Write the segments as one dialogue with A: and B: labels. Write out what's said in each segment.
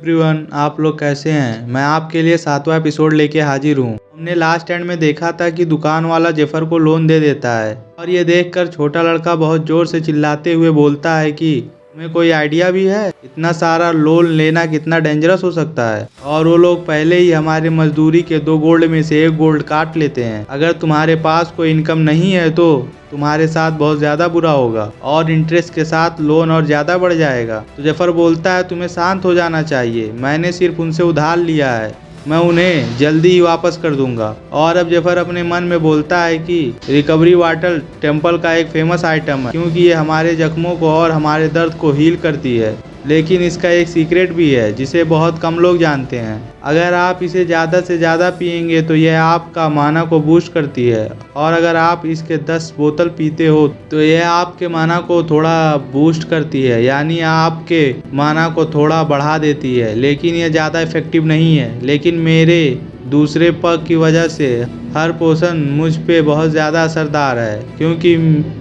A: Everyone, आप लोग कैसे हैं। मैं आपके लिए 7वां एपिसोड लेके हाजिर हूँ। हमने लास्ट एंड में देखा था कि दुकान वाला जेफर को लोन दे देता है और ये देखकर छोटा लड़का बहुत जोर से चिल्लाते हुए बोलता है कि तुम्हें कोई आइडिया भी है, इतना सारा लोन लेना कितना डेंजरस हो सकता है। और वो लोग पहले ही हमारे मजदूरी के 2 गोल्ड में से 1 गोल्ड काट लेते हैं। अगर तुम्हारे पास कोई इनकम नहीं है तो तुम्हारे साथ बहुत ज़्यादा बुरा होगा और इंटरेस्ट के साथ लोन और ज़्यादा बढ़ जाएगा। तो जेफर बोलता है तुम्हें शांत हो जाना चाहिए, मैंने सिर्फ उनसे उधार लिया है, मैं उन्हें जल्दी ही वापस कर दूंगा। और अब जेफर अपने मन में बोलता है कि रिकवरी वाटर टेम्पल का एक फेमस आइटम है क्योंकि ये हमारे जख्मों को और हमारे दर्द को हील करती है, लेकिन इसका एक सीक्रेट भी है जिसे बहुत कम लोग जानते हैं। अगर आप इसे ज़्यादा से ज़्यादा पिएंगे तो यह आपका माना को बूस्ट करती है और अगर आप इसके 10 बोतल पीते हो तो यह आपके माना को थोड़ा बूस्ट करती है, यानी आपके माना को थोड़ा बढ़ा देती है, लेकिन यह ज़्यादा इफेक्टिव नहीं है। लेकिन मेरे दूसरे पग की वजह से हर पोषण मुझ पे बहुत ज़्यादा असरदार है क्योंकि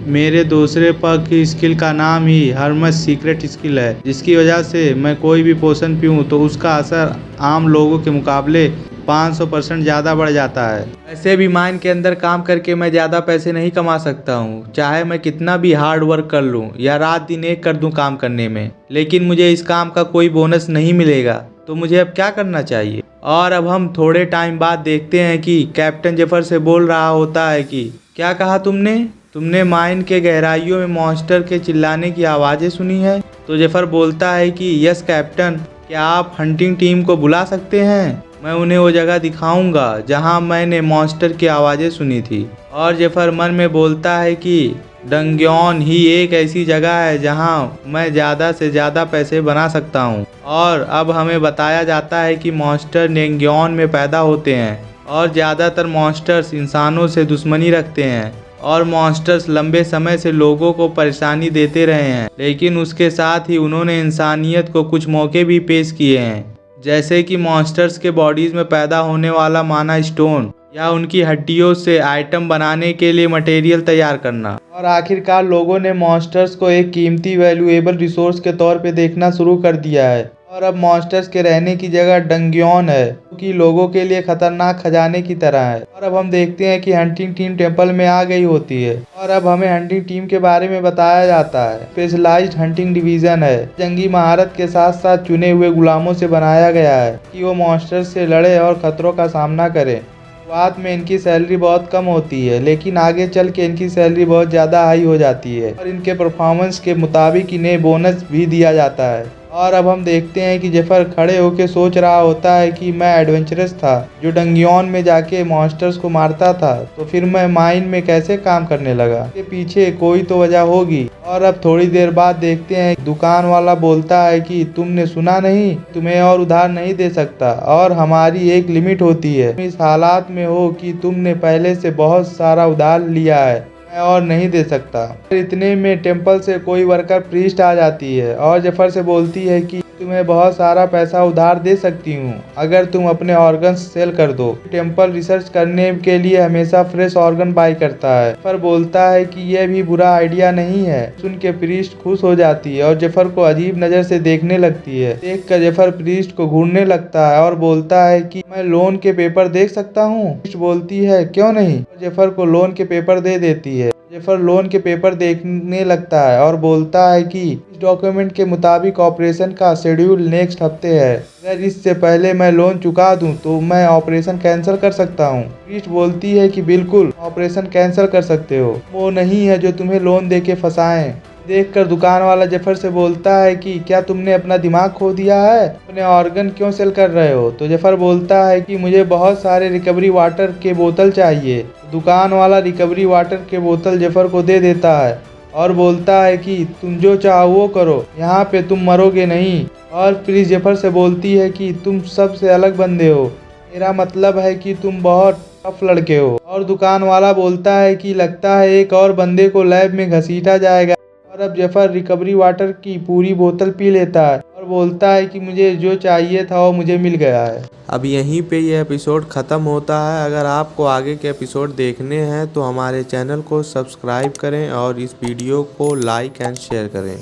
A: मेरे दूसरे पग की स्किल का नाम ही हर्मस सीक्रेट स्किल है, जिसकी वजह से मैं कोई भी पोषण पीऊँ तो उसका असर आम लोगों के मुकाबले 500% ज़्यादा बढ़ जाता है। ऐसे भी माइन के अंदर काम करके मैं ज़्यादा पैसे नहीं कमा सकता हूँ, चाहे मैं कितना भी हार्ड वर्क कर लूँ या रात दिन एक कर दूँ काम करने में, लेकिन मुझे इस काम का कोई बोनस नहीं मिलेगा। तो मुझे अब क्या करना चाहिए। और अब हम थोड़े टाइम बाद देखते हैं कि कैप्टन जेफर से बोल रहा होता है कि क्या कहा तुमने माइन के गहराइयों में मॉन्स्टर के चिल्लाने की आवाज़ें सुनी है। तो जेफर बोलता है कि यस कैप्टन, क्या आप हंटिंग टीम को बुला सकते हैं, मैं उन्हें वो जगह दिखाऊंगा जहां मैंने मॉन्स्टर की आवाज़ें सुनी थी। और जेफर मन में बोलता है कि डंग्योन ही एक ऐसी जगह है जहां मैं ज़्यादा से ज़्यादा पैसे बना सकता हूं। और अब हमें बताया जाता है कि मॉन्स्टर डंग्योन में पैदा होते हैं और ज़्यादातर मॉन्स्टर्स इंसानों से दुश्मनी रखते हैं और मॉन्स्टर्स लंबे समय से लोगों को परेशानी देते रहे हैं, लेकिन उसके साथ ही उन्होंने इंसानियत को कुछ मौके भी पेश किए हैं, जैसे कि मॉन्स्टर्स के बॉडीज में पैदा होने वाला माना स्टोन या उनकी हड्डियों से आइटम बनाने के लिए मटेरियल तैयार करना। और आखिरकार लोगों ने मॉन्स्टर्स को एक कीमती वैल्यूएबल रिसोर्स के तौर पे देखना शुरू कर दिया है और अब मॉन्स्टर्स के रहने की जगह डंग्योन है क्योंकि लोगों के लिए खतरनाक खजाने की तरह है। और अब हम देखते हैं कि हंटिंग टीम टेम्पल में आ गई होती है और अब हमें हंटिंग टीम के बारे में बताया जाता है। स्पेशलाइज्ड हंटिंग डिवीजन है, जंगी महारत के साथ साथ चुने हुए गुलामों से बनाया गया है कि वो मॉन्स्टर्स से लड़े और खतरों का सामना करें। शुरुआत में इनकी सैलरी बहुत कम होती है, लेकिन आगे चल के इनकी सैलरी बहुत ज़्यादा हाई हो जाती है और इनके परफॉर्मेंस के मुताबिक इन्हें बोनस भी दिया जाता है। और अब हम देखते हैं कि जेफर खड़े होकर सोच रहा होता है कि मैं एडवेंचरस था जो डंग्योन में जाके मॉन्स्टर्स को मारता था, तो फिर मैं माइन में कैसे काम करने लगा, इसके पीछे कोई तो वजह होगी। और अब थोड़ी देर बाद देखते हैं दुकान वाला बोलता है कि तुमने सुना नहीं, तुम्हें और उधार नहीं दे सकता और हमारी एक लिमिट होती है। तुम इस हालात में हो कि तुमने पहले से बहुत सारा उधार लिया है, मैं और नहीं दे सकता। इतने में टेम्पल से कोई वर्कर प्रीस्ट आ जाती है और जेफर से बोलती है कि तुम्हें बहुत सारा पैसा उधार दे सकती हूँ अगर तुम अपने ऑर्गन्स सेल कर दो। टेम्पल रिसर्च करने के लिए हमेशा फ्रेश ऑर्गन बाय करता है। जेफर बोलता है कि यह भी बुरा आइडिया नहीं है। सुन के प्रीस्ट खुश हो जाती है और जेफर को अजीब नजर से देखने लगती है। देख कर जेफर प्रीस्ट को घूरने लगता है और बोलता है कि मैं लोन के पेपर देख सकता हूँ। प्रीस्ट बोलती है क्यों नहीं, जेफर को लोन के पेपर दे देती है। जेफर लोन के पेपर देखने लगता है और बोलता है कि इस डॉक्यूमेंट के मुताबिक ऑपरेशन का शेड्यूल नेक्स्ट हफ्ते है, अगर इससे पहले मैं लोन चुका दूं तो मैं ऑपरेशन कैंसिल कर सकता हूं। प्रीस्ट बोलती है कि बिल्कुल ऑपरेशन कैंसिल कर सकते हो, वो नहीं है जो तुम्हें लोन देके फंसाएं। देखकर दुकान वाला जेफर से बोलता है कि क्या तुमने अपना दिमाग खो दिया है, अपने ऑर्गन क्यों सेल कर रहे हो। तो जेफर बोलता है कि मुझे बहुत सारे रिकवरी वाटर के बोतल चाहिए। दुकान वाला रिकवरी वाटर के बोतल जेफर को दे देता है और बोलता है कि तुम जो चाहो वो करो, यहाँ पे तुम मरोगे नहीं। और प्रीस्ट जेफर से बोलती है कि तुम सबसे अलग बंदे हो, मेरा मतलब है कि तुम बहुत टफ लड़के हो। और दुकान वाला बोलता है कि लगता है एक और बंदे को लैब में घसीटा जाएगा। और अब जेफर रिकवरी वाटर की पूरी बोतल पी लेता है और बोलता है कि मुझे जो चाहिए था वो मुझे मिल गया है। अब यहीं पे ये एपिसोड ख़त्म होता है। अगर आपको आगे के एपिसोड देखने हैं तो हमारे चैनल को सब्सक्राइब करें और इस वीडियो को लाइक एंड शेयर करें।